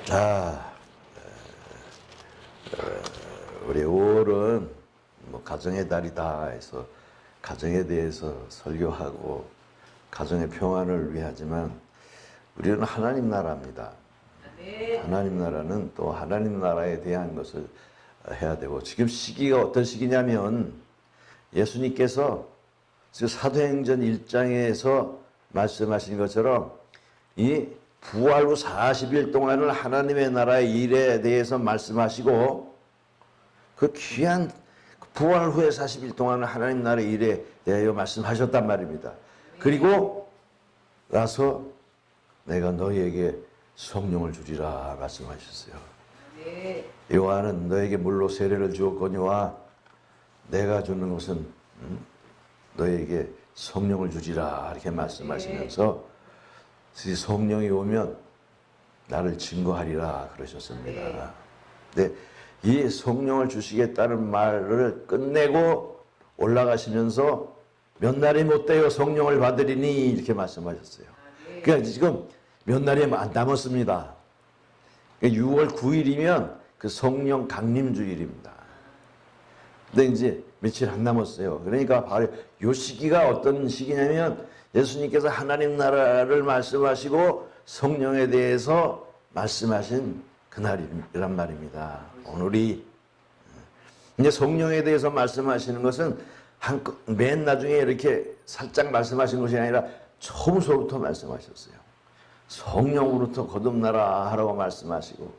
자, 우리 5월은 뭐 가정의 달이다 해서 가정에 대해서 설교하고 가정의 평안을 위하지만 우리는 하나님 나라입니다. 하나님 나라는 또 하나님 나라에 대한 것을 해야 되고, 지금 시기가 어떤 시기냐면 예수님께서 사도행전 1장에서 말씀하신 것처럼 이 부활 후 40일 동안을 하나님의 나라의 일에 대해서 말씀하시고, 그 귀한 부활 후에 40일 동안은 하나님 나라의 일에 대하여 말씀하셨단 말입니다. 그리고 나서 내가 너희에게 성령을 주리라 말씀하셨어요. 요한은 너에게 물로 세례를 주었거니와 내가 주는 것은 너에게 성령을 주리라 이렇게 말씀하시면서 성령이 오면 나를 증거하리라 그러셨습니다. 근데 이 성령을 주시겠다는 말을 끝내고 올라가시면서 몇 날이 못 되어 성령을 받으리니 이렇게 말씀하셨어요. 그러니까 지금 몇 날이 안 남았습니다. 6월 9일이면 그 성령 강림 주일입니다. 근데 이제 며칠 안 남았어요. 그러니까 바로 이 시기가 어떤 시기냐면 예수님께서 하나님 나라를 말씀하시고 성령에 대해서 말씀하신 그날이란 말입니다. 오늘이 이제 성령에 대해서 말씀하시는 것은 맨 나중에 이렇게 살짝 말씀하신 것이 아니라 처음서부터 말씀하셨어요. 성령으로부터 거듭나라 하라고 말씀하시고,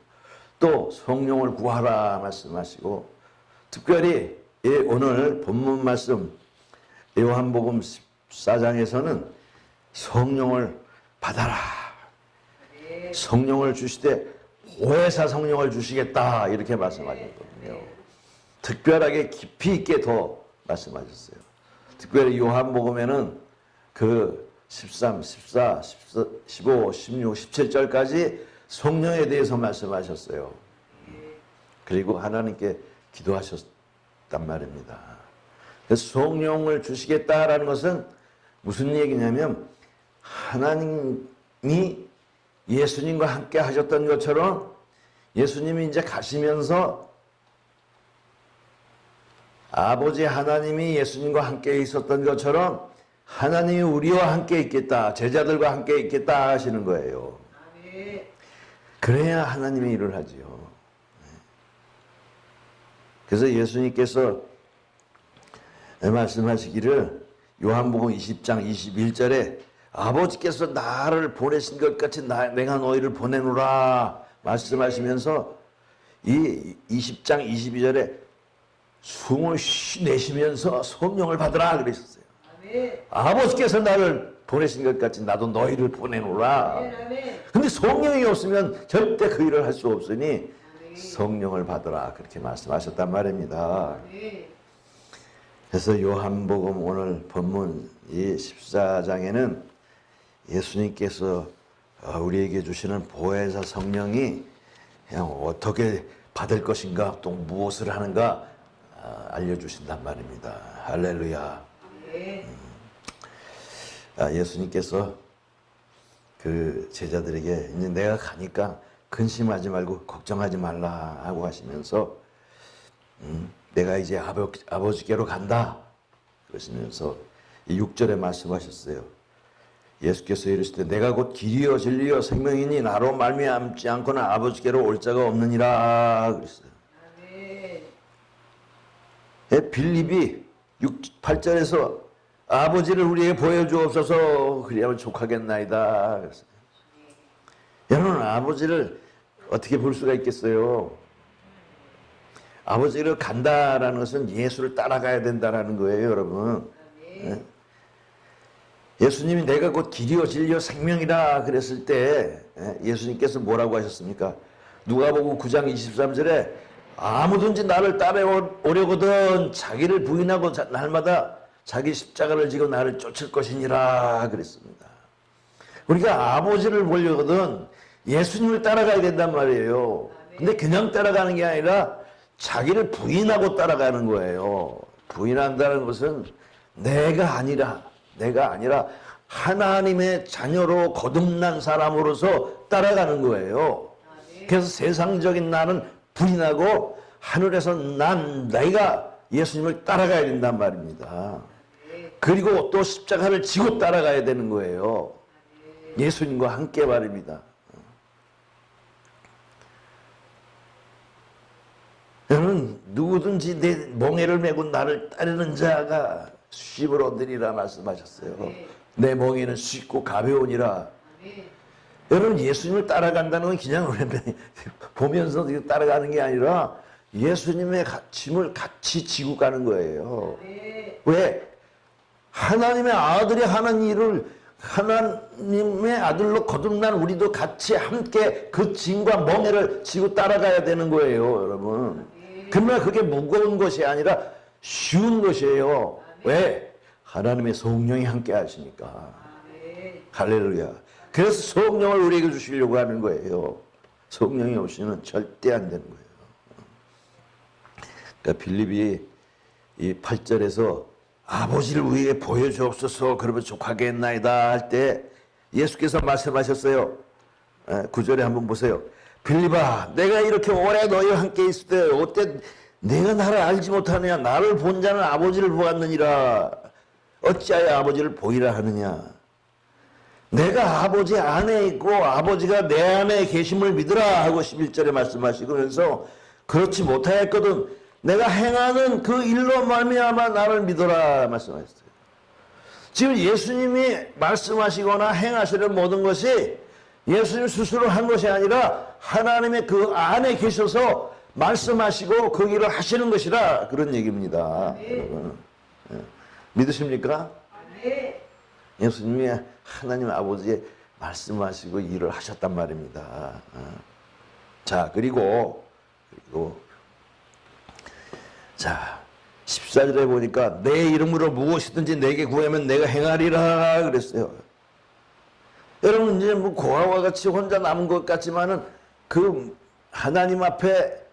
또 성령을 구하라 말씀하시고, 특별히 오늘 본문 말씀 요한복음 14장에서는 성령을 받아라, 성령을 주시되 보혜사 성령을 주시겠다 이렇게 말씀하셨거든요. 특별하게 깊이 있게 더 말씀하셨어요. 특별히 요한복음에는 그 13, 14, 15, 16, 17절까지 성령에 대해서 말씀하셨어요. 그리고 하나님께 기도하셨단 말입니다. 그래서 성령을 주시겠다라는 것은 무슨 얘기냐면, 하나님이 예수님과 함께 하셨던 것처럼 예수님이 이제 가시면서 아버지 하나님이 예수님과 함께 있었던 것처럼 하나님이 우리와 함께 있겠다, 제자들과 함께 있겠다 하시는 거예요. 그래야 하나님의 일을 하지요. 그래서 예수님께서 말씀하시기를 요한복음 20장 21절에 아버지께서 나를 보내신 것 같이 내가 너희를 보내노라 말씀하시면서 이 20장 22절에 숨을 쉬 내쉬면서 성령을 받으라 그러셨어요. 아버지께서 나를 보내신 것 같이 나도 너희를 보내노라. 근데 성령이 없으면 절대 그 일을 할 수 없으니 성령을 받으라 그렇게 말씀하셨단 말입니다. 그래서 요한복음 오늘 본문 이 14장에는 예수님께서 우리에게 주시는 보혜사 성령이 그냥 어떻게 받을 것인가, 또 무엇을 하는가 알려주신단 말입니다. 할렐루야. 예수님께서 그 제자들에게 이제 내가 가니까 근심하지 말고 걱정하지 말라 하고 하시면서 내가 이제 아버지께로 간다 그러시면서 이 6절에 말씀하셨어요. 예수께서 이르시되 내가 곧 길이요 진리요 생명이니 나로 말미암지 않고는 아버지께로 올 자가 없느니라 그랬어요. 빌립이 8절에서 아버지를 우리에게 보여주옵소서 그리하면 족하겠나이다 그랬어요. 여러분, 아버지를 어떻게 볼 수가 있겠어요? 아버지를 간다라는 것은 예수를 따라가야 된다라는 거예요, 여러분. 예수님이 내가 곧 길이요 진리요 생명이라 그랬을 때 예수님께서 뭐라고 하셨습니까? 누가복음 9장 23절에 아무든지 나를 따라오려거든 자기를 부인하고 날마다 자기 십자가를 지고 나를 쫓을 것이니라 그랬습니다. 우리가 아버지를 보려거든 예수님을 따라가야 된단 말이에요. 근데 그냥 따라가는 게 아니라 자기를 부인하고 따라가는 거예요. 부인한다는 것은 내가 아니라 하나님의 자녀로 거듭난 사람으로서 따라가는 거예요. 그래서 세상적인 나는 불이 나고 하늘에서 난 내가 예수님을 따라가야 된단 말입니다. 그리고 또 십자가를 지고 따라가야 되는 거예요. 예수님과 함께 말입니다. 여러분, 누구든지 내 멍에를 메고 나를 따르는 자가 수입을 얻으리라 말씀하셨어요. 내 멍에는 쉽고 가벼우니라. 여러분, 예수님을 따라간다는 건 그냥 보면서 따라가는 게 아니라 예수님의 짐을 같이 지고 가는 거예요. 왜? 하나님의 아들이 하는 일을 하나님의 아들로 거듭난 우리도 같이 함께 그 짐과 멍에를 지고 따라가야 되는 거예요, 여러분. 그러나 그게 무거운 것이 아니라 쉬운 것이에요. 왜? 하나님의 성령이 함께 하시니까. 할렐루야. 그래서 성령을 우리에게 주시려고 하는 거예요. 성령이 없이는 절대 안 되는 거예요. 그러니까 빌립이 이 8절에서 아버지를 우리에게 보여주옵소서 그러면 족하겠나이다 할 때 예수께서 말씀하셨어요. 9절에 한번 보세요. 빌립아, 내가 이렇게 오래 너희와 함께 있을 때 어때 내가 나를 알지 못하느냐? 나를 본 자는 아버지를 보았느니라. 어찌하여 아버지를 보이라 하느냐? 내가 아버지 안에 있고 아버지가 내 안에 계심을 믿으라 하고 11절에 말씀하시면서 그렇지 못하였거든 내가 행하는 그 일로 말미암아 나를 믿어라 말씀하셨어요. 지금 예수님이 말씀하시거나 행하시는 모든 것이 예수님 스스로 한 것이 아니라 하나님의 그 안에 계셔서 말씀하시고 그 일을 하시는 것이라 그런 얘기입니다. 여러분. 믿으십니까? 예수님이 하나님 아버지의 말씀하시고 일을 하셨단 말입니다. 자, 그리고 자, 14절에 보니까 내 이름으로 무엇이든지 내게 구하면 내가 행하리라 그랬어요. 여러분, 이제 뭐 고아와 같이 혼자 남은 것 같지만은 그 하나님 앞에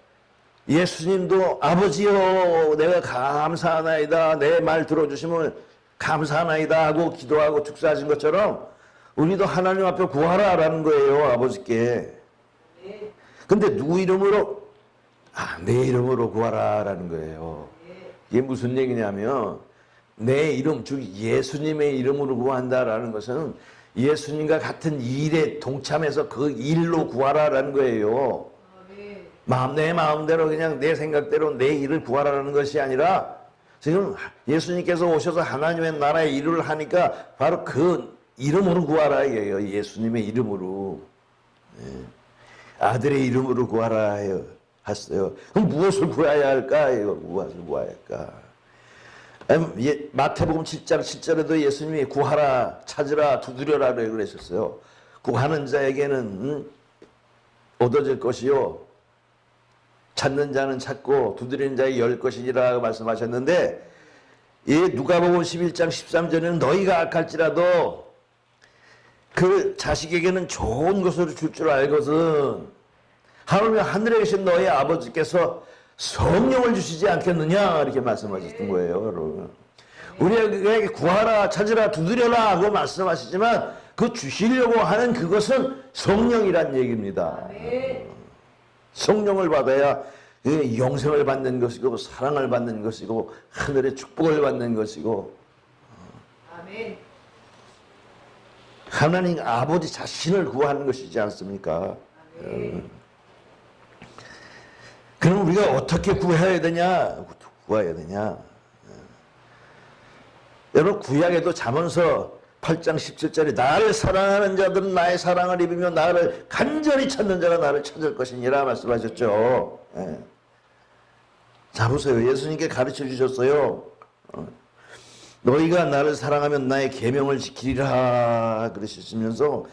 예수님도 아버지여 내가 감사하나이다 내 말 들어주시면 감사하나이다 하고 기도하고 축사하신 것처럼 우리도 하나님 앞에 구하라 라는 거예요. 아버지께. 근데 누구 이름으로? 내 이름으로 구하라 라는 거예요. 이게 무슨 얘기냐면 내 이름 즉 예수님의 이름으로 구한다라는 것은 예수님과 같은 일에 동참해서 그 일로 구하라 라는 거예요. 내 마음대로 그냥 내 생각대로 내 일을 구하라는 것이 아니라 지금 예수님께서 오셔서 하나님의 나라의 일을 하니까 바로 그 이름으로 구하라 이게요. 예수님의 이름으로. 아들의 이름으로 구하라 했어요. 그럼 무엇을 구해야 할까? 무엇을 구해야 할까? 마태복음 7장 7절에도 예수님이 구하라, 찾으라, 두드려라 그러셨어요. 구하는 자에게는 얻어질 것이요. 찾는 자는 찾고 두드리는 자에게 열 것이니라 말씀하셨는데 이 누가복음 11장 13절에는 너희가 악할지라도 그 자식에게는 좋은 것을 줄 줄 알거든 하물며 하늘에 계신 너희 아버지께서 성령을 주시지 않겠느냐 이렇게 말씀하셨던 거예요. 여러분. 우리에게 구하라 찾으라 두드려라 하고 말씀하시지만 그 주시려고 하는 그것은 성령이란 얘기입니다. 성령을 받아야 영생을 받는 것이고 사랑을 받는 것이고 하늘의 축복을 받는 것이고 아멘. 하나님 아버지 자신을 구하는 것이지 않습니까? 그럼 우리가 어떻게 구해야 되냐? 여러분 구약에도 잠언서 8장 17절에 나를 사랑하는 자들은 나의 사랑을 입으며 나를 간절히 찾는 자가 나를 찾을 것이니라 말씀하셨죠. 자 보세요. 예수님께 가르쳐 주셨어요. 너희가 나를 사랑하면 나의 계명을 지키리라 그러시면서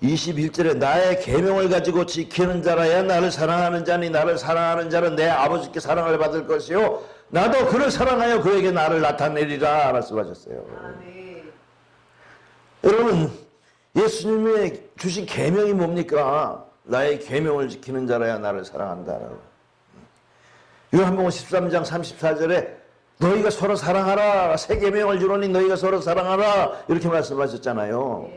21절에 나의 계명을 가지고 지키는 자라야 나를 사랑하는 자니 나를 사랑하는 자는 내 아버지께 사랑을 받을 것이요 나도 그를 사랑하여 그에게 나를 나타내리라 말씀하셨어요. 여러분 예수님이 주신 계명이 뭡니까? 나의 계명을 지키는 자라야 나를 사랑한다라고. 요한복음 13장 34절에 너희가 서로 사랑하라 새 계명을 주노니 너희가 서로 사랑하라 이렇게 말씀하셨잖아요.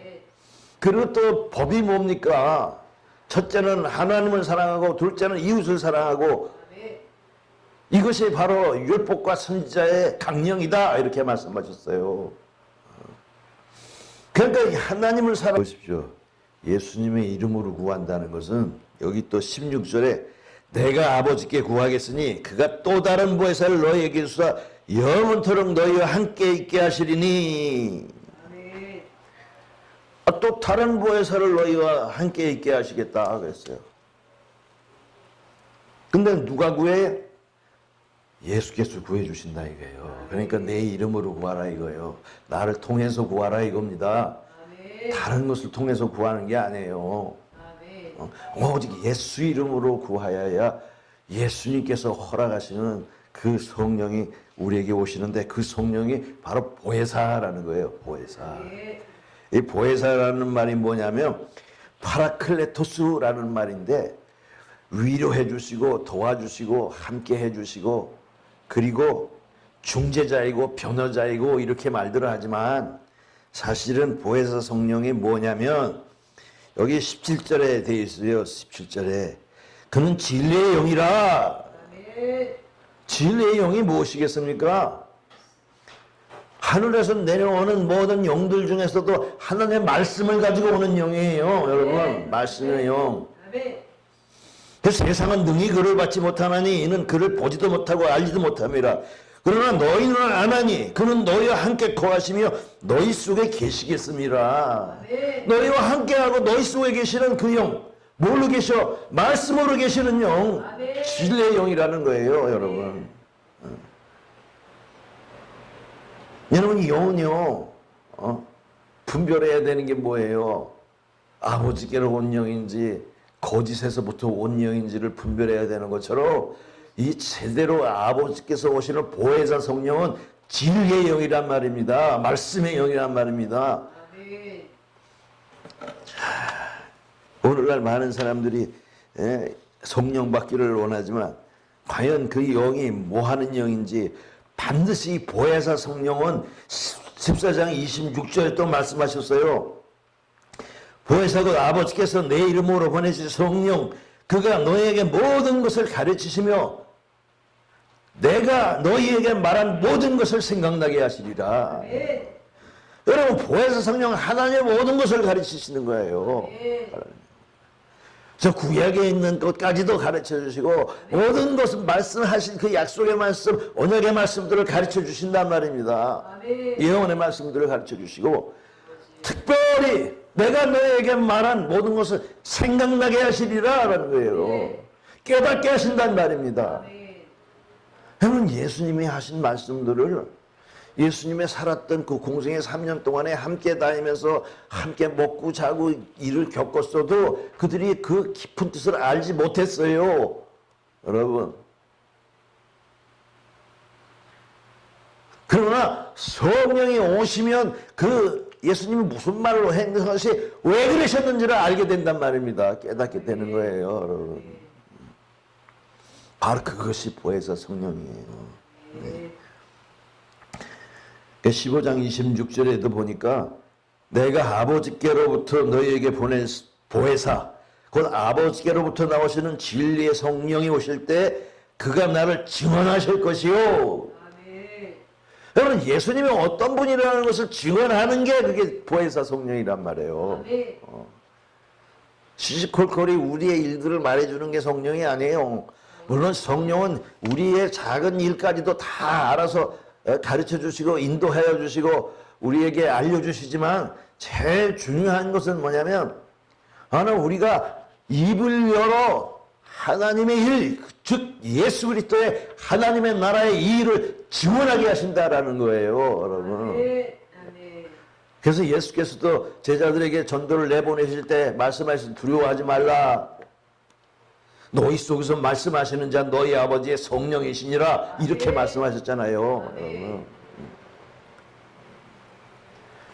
그리고 또 법이 뭡니까? 첫째는 하나님을 사랑하고 둘째는 이웃을 사랑하고 이것이 바로 율법과 선지자의 강령이다 이렇게 말씀하셨어요. 그러니까 하나님을 사랑하십시오. 예수님의 이름으로 구한다는 것은 여기 또 16절에 내가 아버지께 구하겠으니 그가 또 다른 보혜사를 너희에게 주사 영원토록 너희와 함께 있게 하시리니 또 다른 보혜사를 너희와 함께 있게 하시겠다 그랬어요. 근데 누가 구해요? 예수께서 구해주신다 이거예요. 그러니까 내 이름으로 구하라 이거예요. 나를 통해서 구하라 이겁니다. 다른 것을 통해서 구하는 게 아니에요. 오직 예수 이름으로 구하여야 예수님께서 허락하시는 그 성령이 우리에게 오시는데 그 성령이 바로 보혜사라는 거예요. 보혜사. 이 보혜사라는 말이 뭐냐면 파라클레토스라는 말인데 위로해 주시고 도와주시고 함께 해 주시고 그리고 중재자이고 변호자이고 이렇게 말들을 하지만 사실은 보혜사 성령이 뭐냐면 여기 17절에 되어 있어요. 17절에 그는 진리의 영이라. 진리의 영이 무엇이겠습니까? 하늘에서 내려오는 모든 영들 중에서도 하나님의 말씀을 가지고 오는 영이에요. 여러분 말씀의 영. 그래서 세상은 능히 그를 받지 못하나니 이는 그를 보지도 못하고 알지도 못함이라. 그러나 너희는 아나니 그는 너희와 함께 거하시며 너희 속에 계시겠습니다. 너희와 함께하고 너희 속에 계시는 그 영 뭘로 계셔? 말씀으로 계시는 영 진리의 영이라는 거예요. 여러분 여러분 이 영은요 분별해야 되는 게 뭐예요? 아버지께로 온 영인지 거짓에서부터 온 영인지를 분별해야 되는 것처럼 이 제대로 아버지께서 오시는 보혜사 성령은 진리의 영이란 말입니다. 말씀의 영이란 말입니다. 오늘날 많은 사람들이 성령 받기를 원하지만 과연 그 영이 뭐하는 영인지 반드시 보혜사 성령은 14장 26절에 또 말씀하셨어요. 보혜사가 아버지께서 내 이름으로 보내신 성령 그가 너희에게 모든 것을 가르치시며 내가 너희에게 말한 모든 것을 생각나게 하시리라. 여러분 보혜사 성령 하나님의 모든 것을 가르치시는 거예요. 저 구약에 있는 것까지도 가르쳐 주시고 모든 것을 말씀하신 그 약속의 말씀 언약의 말씀들을 가르쳐 주신단 말입니다. 예언의 말씀들을 가르쳐 주시고 특별히 내가 너에게 말한 모든 것을 생각나게 하시리라 라는 거예요. 깨닫게 하신단 말입니다. 여러분 예수님이 하신 말씀들을 예수님의 살았던 그 공생의 3년 동안에 함께 다니면서 함께 먹고 자고 일을 겪었어도 그들이 그 깊은 뜻을 알지 못했어요. 여러분 그러나 성령이 오시면 그 예수님이 무슨 말로 했는 것이 왜 그러셨는지를 알게 된단 말입니다. 깨닫게 되는 거예요. 여러분 바로 그것이 보혜사 성령이에요. 15장 26절에도 보니까 내가 아버지께로부터 너희에게 보낸 보혜사 곧 아버지께로부터 나오시는 진리의 성령이 오실 때 그가 나를 증언하실 것이요. 여러분 예수님이 어떤 분이라는 것을 증언하는 게 그게 보혜사 성령이란 말이에요. 시시콜콜이 우리의 일들을 말해주는 게 성령이 아니에요. 물론 성령은 우리의 작은 일까지도 다 알아서 가르쳐 주시고 인도하여 주시고 우리에게 알려주시지만 제일 중요한 것은 뭐냐면 우리가 입을 열어 하나님의 일, 즉 예수 그리스도의 하나님의 나라의 이 일을 증언하게 하신다라는 거예요. 여러분 그래서 예수께서도 제자들에게 전도를 내보내실 때 말씀하신 두려워하지 말라. 너희 속에서 말씀하시는 자 너희 아버지의 성령이시니라 이렇게 말씀하셨잖아요.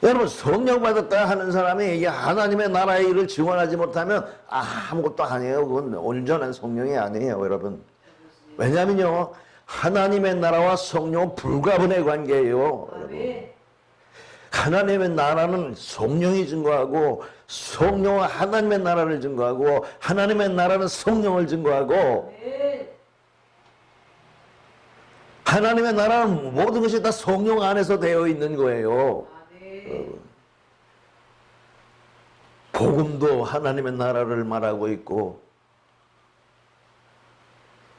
여러분 성령 받았다 하는 사람이 이게 하나님의 나라의 일을 증언하지 못하면 아무것도 아니에요. 그건 온전한 성령이 아니에요. 여러분 왜냐하면요 하나님의 나라와 성령은 불가분의 관계예요. 여러분 하나님의 나라는 성령이 증거하고 성령은 하나님의 나라를 증거하고 하나님의 나라는 성령을 증거하고 하나님의 나라는 모든 것이 다 성령 안에서 되어 있는 거예요. 복음도 하나님의 나라를 말하고 있고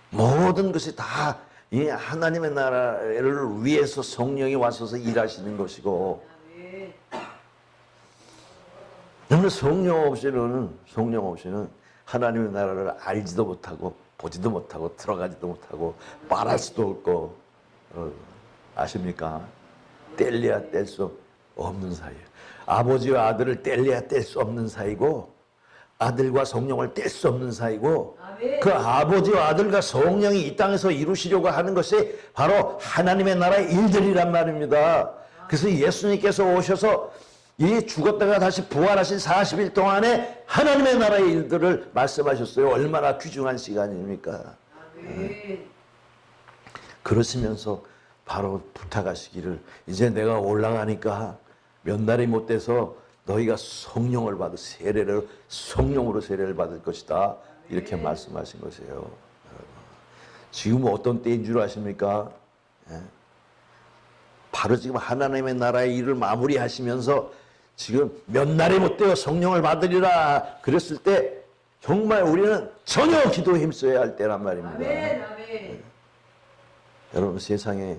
모든 것이 다 이 하나님의 나라를 위해서 성령이 와서서 일하시는 것이고 그러면 성령 없이는 하나님의 나라를 알지도 못하고 보지도 못하고 들어가지도 못하고 말할 수도 없고 아십니까? 뗄래야 뗄 수 없는 사이예요. 아버지와 아들을 뗄래야 뗄 수 없는 사이고 아들과 성령을 뗄 수 없는 사이고 그 아버지와 아들과 성령이 이 땅에서 이루시려고 하는 것이 바로 하나님의 나라의 일들이란 말입니다. 그래서 예수님께서 오셔서 이 죽었다가 다시 부활하신 40일 동안에 하나님의 나라의 일들을 말씀하셨어요. 얼마나 귀중한 시간입니까? 그러시면서 바로 부탁하시기를 이제 내가 올라가니까 몇 날이 못 돼서 너희가 성령을 받을 세례를 성령으로 세례를 받을 것이다. 이렇게 말씀하신 것이에요. 지금 어떤 때인 줄 아십니까? 바로 지금 하나님의 나라의 일을 마무리하시면서 지금 몇 날이 못 되어 성령을 받으리라 그랬을 때 정말 우리는 전혀 기도에 힘써야 할 때란 말입니다. 여러분 세상에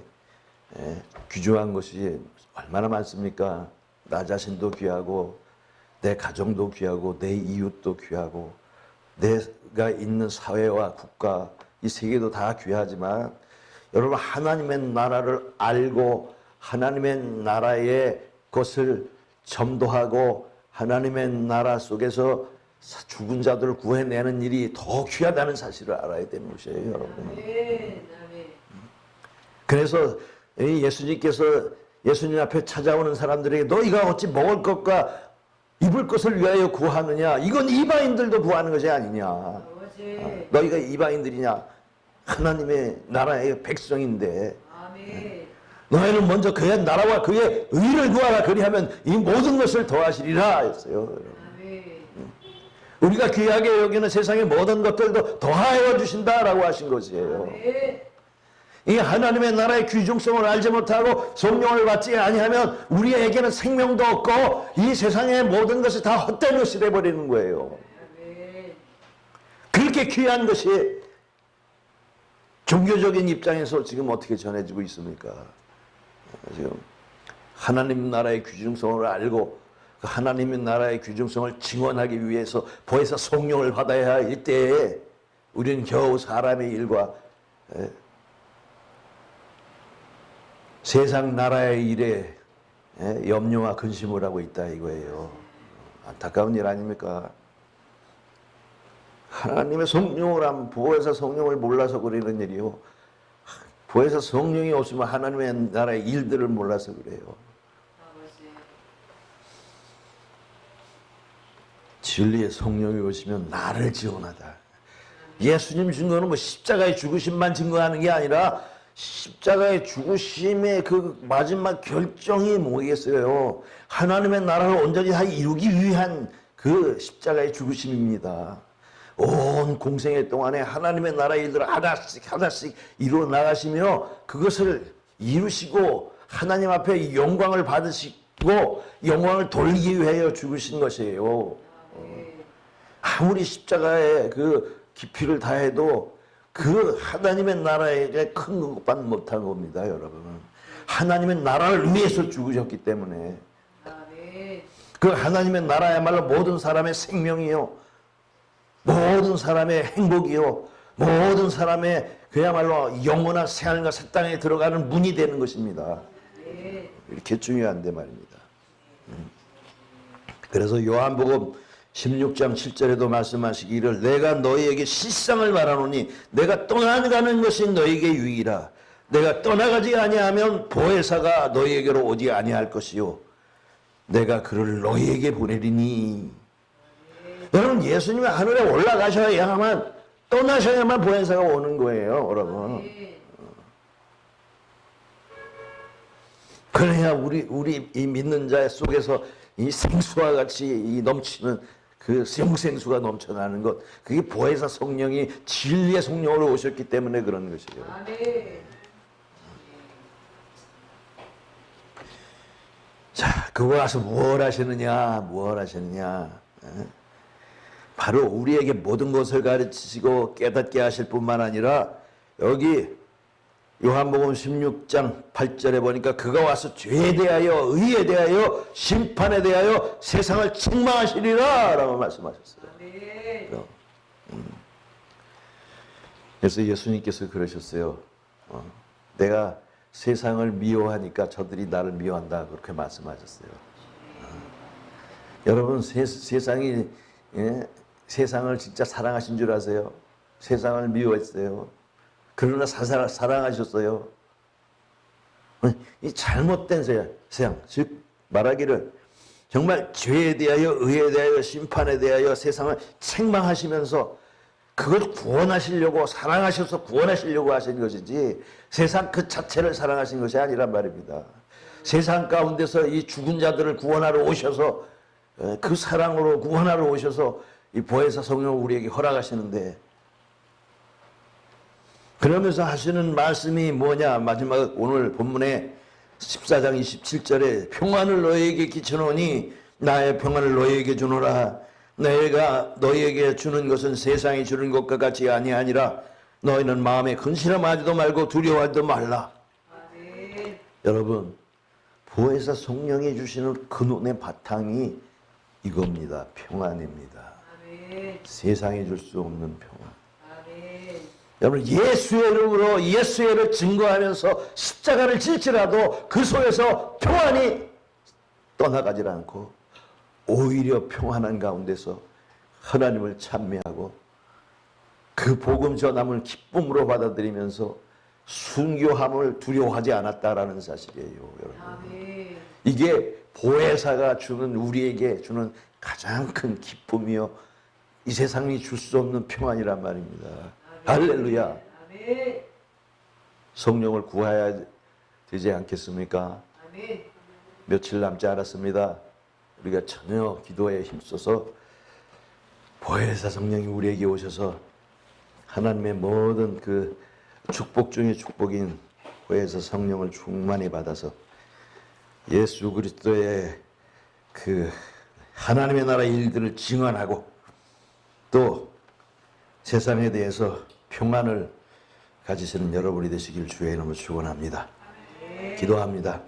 귀중한 것이 얼마나 많습니까? 나 자신도 귀하고 내 가정도 귀하고 내 이웃도 귀하고 내가 있는 사회와 국가 이 세계도 다 귀하지만 여러분 하나님의 나라를 알고 하나님의 나라의 것을 전도하고 하나님의 나라 속에서 죽은 자들을 구해내는 일이 더 귀하다는 사실을 알아야 되는 것이에요, 여러분. 그래서 예수님께서 예수님 앞에 찾아오는 사람들에게 너희가 어찌 먹을 것과 입을 것을 위하여 구하느냐? 이건 이방인들도 구하는 것이 아니냐? 너희가 이방인들이냐? 하나님의 나라의 백성인데 너희는 먼저 그의 나라와 그의 의를 구하라. 그리하면 이 모든 것을 더하시리라 했어요. 우리가 귀하게 여기는 세상의 모든 것들도 더하여 주신다라고 하신 것이에요. 이 하나님의 나라의 귀중성을 알지 못하고 성령을 받지 아니하면 우리에게는 생명도 없고 이 세상의 모든 것이 다 헛된 것이 되어버리는 거예요. 그렇게 귀한 것이 종교적인 입장에서 지금 어떻게 전해지고 있습니까? 지금 하나님 나라의 귀중성을 알고 그 하나님의 나라의 귀중성을 증언하기 위해서 보혜사 성령을 받아야 할 때에 우리는 겨우 사람의 일과 세상 나라의 일에 염려와 근심을 하고 있다 이거예요. 안타까운 일 아닙니까? 하나님의 성령을 안 보혜사 성령을 몰라서 그러는 일이요. 보혜사 성령이 없으면 하나님의 나라의 일들을 몰라서 그래요. 진리의 성령이 오시면 나를 지원하다. 예수님 증거는 뭐 십자가의 죽으심만 증거하는 게 아니라 십자가의 죽으심의 그 마지막 결정이 뭐겠어요? 하나님의 나라를 온전히 다 이루기 위한 그 십자가의 죽으심입니다. 온 공생애 동안에 하나님의 나라의 일들을 하나씩 이루어 나가시며 그것을 이루시고 하나님 앞에 영광을 받으시고 영광을 돌리기 위하여 죽으신 것이에요. 아무리 십자가의 그 깊이를 다해도 그 하나님의 나라에 큰 것만 못한 겁니다, 여러분. 하나님의 나라를 위해서 죽으셨기 때문에 그 하나님의 나라야말로 모든 사람의 생명이요, 모든 사람의 행복이요, 모든 사람의 그야말로 영원한 새하늘과 새 땅에 들어가는 문이 되는 것입니다. 이렇게 중요한데 말입니다. 그래서 요한복음 16장 7절에도 말씀하시기를 내가 너희에게 실상을 말하노니 내가 떠나가는 것이 너희에게 유익이라. 내가 떠나가지 아니하면 보혜사가 너희에게로 오지 아니할 것이요 내가 그를 너희에게 보내리니. 여러분 예수님이 하늘에 올라가셔야만 떠나셔야만 보혜사가 오는 거예요, 여러분. 그래야 우리 이 믿는 자 속에서 이 생수와 같이 이 넘치는 그 영생수가 넘쳐나는 것, 그게 보혜사 성령이 진리의 성령으로 오셨기 때문에 그런 것이에요. 아멘. 자, 그거 와서 뭘 하시느냐, 뭘 하시느냐. 바로 우리에게 모든 것을 가르치시고 깨닫게 하실 뿐만 아니라 여기 요한복음 16장 8절에 보니까 그가 와서 죄에 대하여 의에 대하여 심판에 대하여 세상을 책망하시리라 라고 말씀하셨어요. 아멘. 그래서 예수님께서 그러셨어요. 내가 세상을 미워하니까 저들이 나를 미워한다 그렇게 말씀하셨어요. 여러분 세상이 세상을 진짜 사랑하신 줄 아세요? 세상을 미워했어요. 그러나 사랑하셨어요. 이 잘못된 세상, 즉 말하기를 정말 죄에 대하여 의에 대하여 심판에 대하여 세상을 책망하시면서 그걸 구원하시려고 사랑하셔서 구원하시려고 하신 것이지 세상 그 자체를 사랑하신 것이 아니란 말입니다. 세상 가운데서 이 죽은 자들을 구원하러 오셔서 그 사랑으로 구원하러 오셔서 이 보혜사 성령을 우리에게 허락하시는데, 그러면서 하시는 말씀이 뭐냐? 마지막 오늘 본문에 14장 27절에 평안을 너희에게 끼쳐놓으니 나의 평안을 너희에게 주노라. 내가 너희에게 주는 것은 세상이 주는 것과 같이 아니하니라. 너희는 마음에 근심하지도 말고 두려워하지도 말라. 아멘. 여러분, 보혜사 성령이 주시는 근원의 바탕이 이겁니다. 평안입니다. 아멘. 세상에 줄 수 없는 평안. 아멘. 여러분, 예수의 이름으로 예수의 일을 증거하면서 십자가를 질지라도 그 속에서 평안이 떠나가지 않고 오히려 평안한 가운데서 하나님을 찬미하고 그 복음 전함을 기쁨으로 받아들이면서 순교함을 두려워하지 않았다라는 사실이에요, 여러분. 아멘. 이게 보혜사가 주는, 우리에게 주는 가장 큰 기쁨이요, 이 세상이 줄 수 없는 평안이란 말입니다. 할렐루야. 아멘. 성령을 구해야 되지 않겠습니까? 아멘. 며칠 남지 않았습니다. 우리가 전혀 기도에 힘써서 보혜사 성령이 우리에게 오셔서 하나님의 모든 그 축복 중에 축복인 보혜사 성령을 충만히 받아서 예수 그리스도의 그 하나님의 나라 일들을 증언하고 또 세상에 대해서 평안을 가지시는 여러분이 되시길 주의 이름으로 축원합니다. 기도합니다.